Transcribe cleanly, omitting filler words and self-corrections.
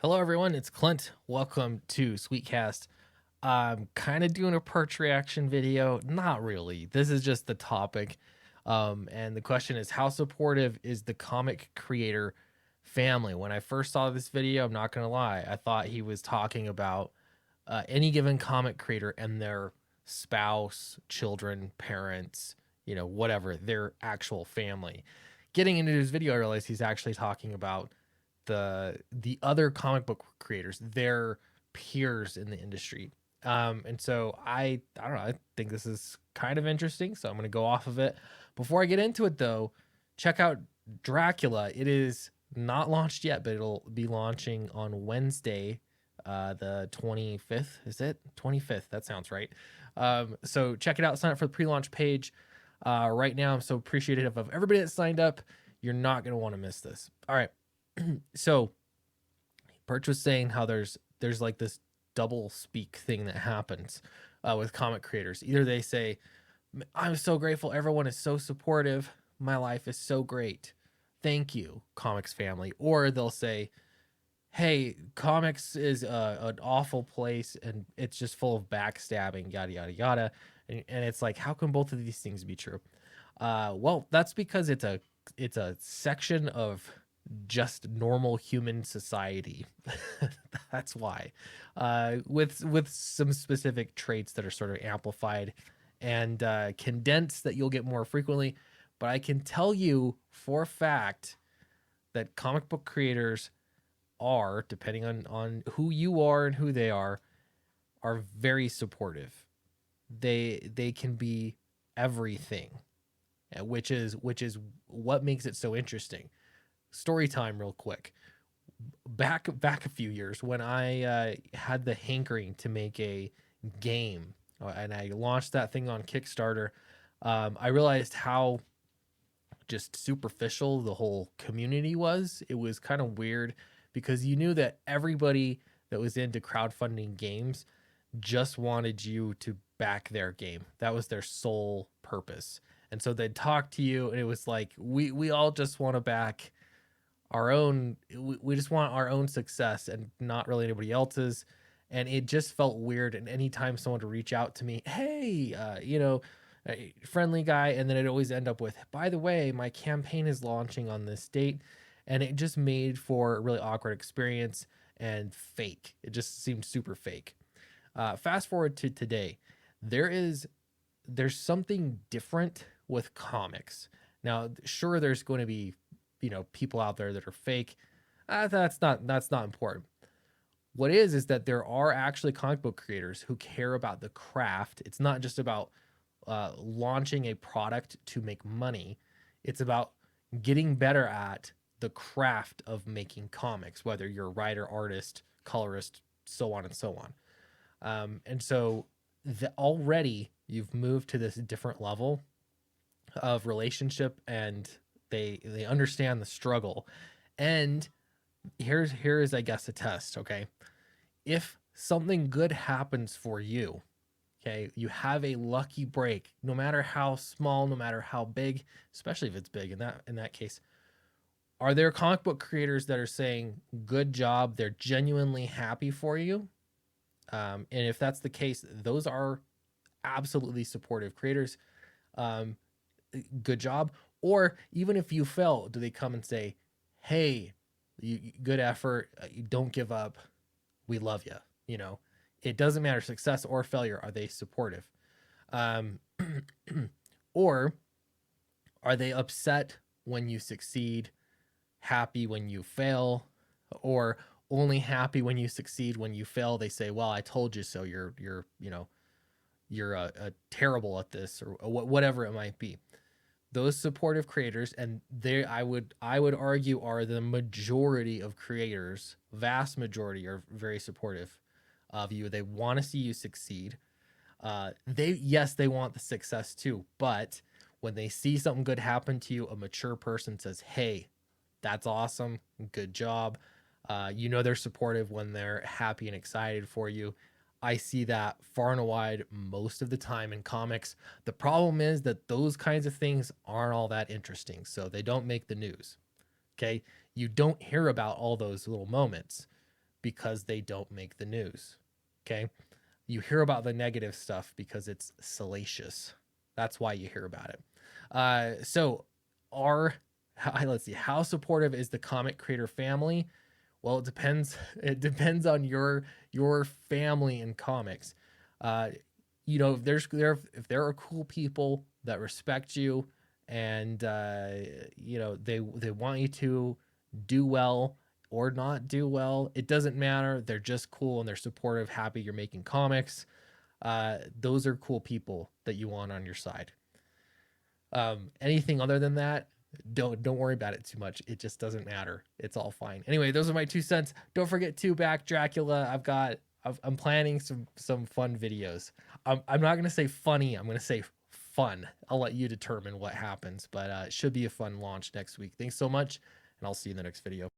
Hello, everyone. It's Clint. Welcome to Sweetcast. I'm kind of doing a Perch reaction video. Not really. This is just the topic. And the question is, how supportive is the comic creator family? When I first saw this video, I'm not going to lie, I thought he was talking about any given comic creator and their spouse, children, parents, whatever, their actual family. Getting into his video, I realized he's actually talking about the other comic book creators, their peers in the industry. And so I don't know, I think this is kind of interesting, so I'm going to go off of it. Before I get into it though, check out Dracula. It is not launched yet, but it'll be launching on Wednesday, the 25th. Is it 25th? That sounds right. So check it out. Sign up for the pre-launch page. Right now, I'm so appreciative of everybody that signed up. You're not going to want to miss this. All right. So Perch was saying how there's like this double speak thing that happens with comic creators. Either they say, I'm so grateful, everyone is so supportive, my life is so great, thank you, comics family. Or they'll say, hey, comics is an awful place and it's just full of backstabbing, yada yada yada. And it's like, how can both of these things be true? Well, that's because it's a section of just normal human society. That's why, with some specific traits that are sort of amplified and condensed that you'll get more frequently. But I can tell you for a fact that comic book creators are, depending on who you are and who they are very supportive. They can be everything, which is what makes it so interesting. Story time real quick. Back a few years when I had the hankering to make a game, and I launched that thing on Kickstarter, I realized how just superficial the whole community was. It was kind of weird because you knew that everybody that was into crowdfunding games just wanted you to back their game. That was their sole purpose. And so they'd talk to you and it was like, we all just want to back our own, we just want our own success and not really anybody else's. And it just felt weird. And anytime someone would reach out to me, hey, a friendly guy, and then it'd always end up with, by the way, my campaign is launching on this date. And it just made for a really awkward experience and fake. It just seemed super fake. Fast forward to today, there's something different with comics. Now, sure, there's going to be people out there that are fake. That's not important. What is that there are actually comic book creators who care about the craft. It's not just about launching a product to make money. It's about getting better at the craft of making comics, whether you're a writer, artist, colorist, so on and so on. And so already you've moved to this different level of relationship, and they understand the struggle. And here is I guess a test. Okay, if something good happens for you, okay, you have a lucky break, no matter how small, no matter how big, especially if it's big in that case, are there comic book creators that are saying good job, they're genuinely happy for you? And if that's the case, those are absolutely supportive creators. Good job. Or even if you fail, do they come and say, hey, good effort, you don't give up, we love you? It doesn't matter, success or failure, are they supportive? Or are they upset when you succeed, happy when you fail, or only happy when you succeed? When you fail, they say, well, I told you so, you're terrible at this, or whatever it might be. Those supportive creators, and I would argue, are the majority of creators. Vast majority are very supportive of you. They want to see you succeed. They want the success too, but when they see something good happen to you, a mature person says, hey, that's awesome, good job. They're supportive when they're happy and excited for you. I see that far and wide most of the time in comics. The problem is that those kinds of things aren't all that interesting, so they don't make the news. Okay, you don't hear about all those little moments. because they don't make the news. Okay. You hear about the negative stuff because it's salacious. That's why you hear about it. So our let's see, how supportive is the comic creator family? Well, it depends. It depends on your family in comics. Uh, if there are cool people that respect you and they want you to do well or not do well, it doesn't matter. They're just cool and they're supportive, happy you're making comics. Those are cool people that you want on your side. Anything other than that, don't worry about it too much. It just doesn't matter. It's all fine. Anyway, those are my 2 cents. Don't forget to back Dracula. I'm planning some fun videos. I'm not gonna say funny. I'm gonna say fun. I'll let you determine what happens, but it should be a fun launch next week. Thanks so much, and I'll see you in the next video.